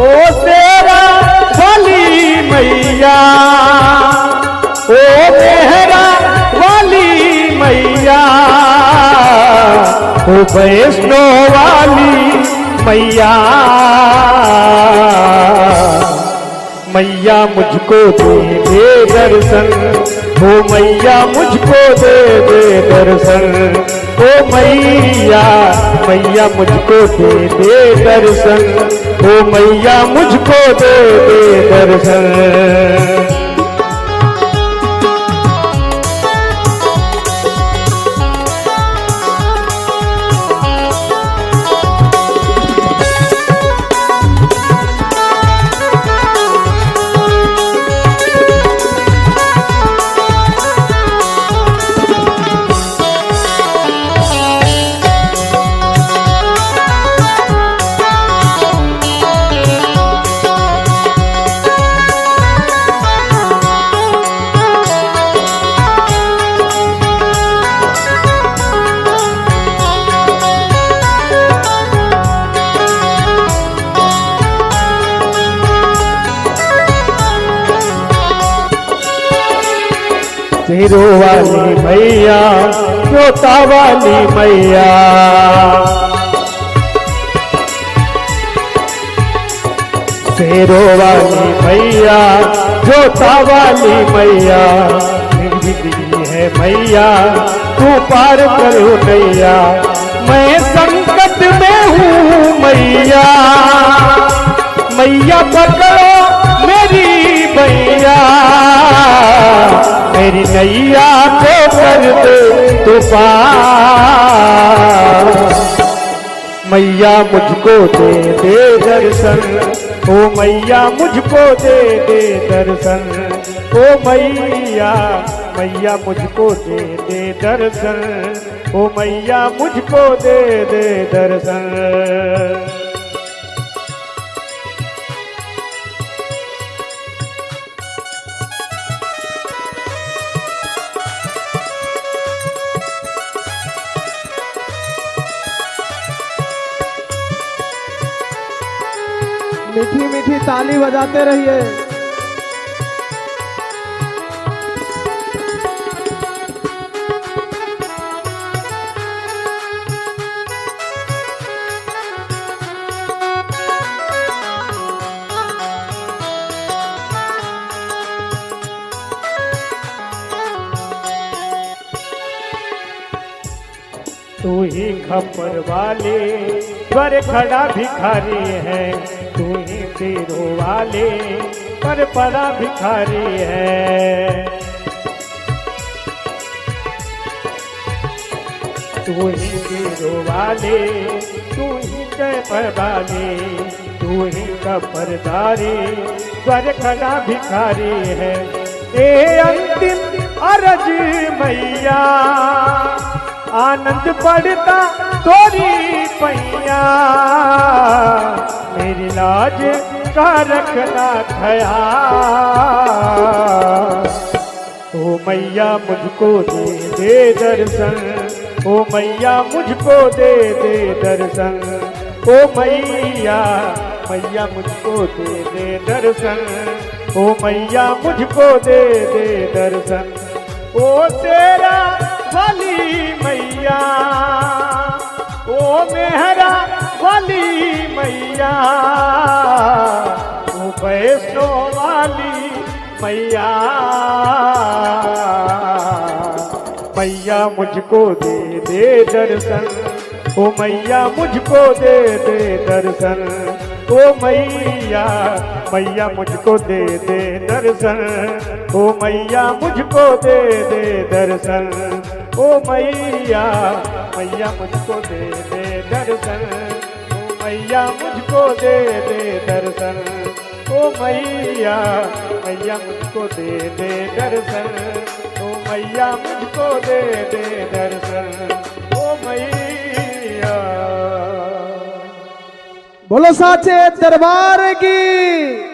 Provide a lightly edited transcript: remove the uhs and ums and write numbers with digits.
ओ तेरा वाली मैया, ओ मेहरा वाली मैया, ओ वैष्णो वाली मैया, मैया मुझको दे दे दर्शन, ओ मैया मुझको दे दे दर्शन, ओ मैया, मैया मुझको दे दे दर्शन, ओ मैया मुझको दे दे दर्शन। शेरो वाली मैया, जोता वाली मैया, शेरो वाली मैया, जोता वाली मैया, जिंदगी है मैया, तू पार करो नैया, मैं संकट में हूँ मैया, मैया पकड़ो मेरी मैया, मेरी नैया को कर दे तू पार, मैया मुझको दे दे दर्शन, ओ मैया मुझको दे दे दर्शन, ओ मैया, मैया मुझको दे दे दर्शन, ओ मैया मुझको दे दे दर्शन। मीठी मीठी ताली बजाते रहिए। तू ही खप्पर वाले पर खड़ा भिखारी है, तू ही तेरो वाले पर पड़ा भिखारी है, तू ही तेरो वाले, तू ही पर वाले, तू ही कपरदारी पर खड़ा भिखारी है। ए अंतिम अरज मैया, आनंद पड़ता तोरी पैया, मेरी लाज का रखना ख्याल, ओ मैया मुझको दे दे दर्शन, ओ मैया मुझको दे दे दर्शन, ओ मैया, मैया मुझको दे दे दर्शन, ओ मैया मुझको दे दे दर्शन। ओ तेरा वाली मैया, ओ मेहरा वाली मैया, ओ वैष्णो वाली मैया, मैया मुझको दे दे दर्शन, ओ मैया मुझको दे दे दर्शन, ओ मैया, मैया मुझको दे दे दर्शन, ओ मैया मुझको दे दे दर्शन, ओ मैया, मैया मुझको दे दे दर्शन, ओ मैया मुझको दे दे दर्शन, ओ मैया, मैया मुझको दे दे दर्शन, ओ मैया मुझको दे दे दर्शन, ओ मैया। बोलो साचे दरबार की।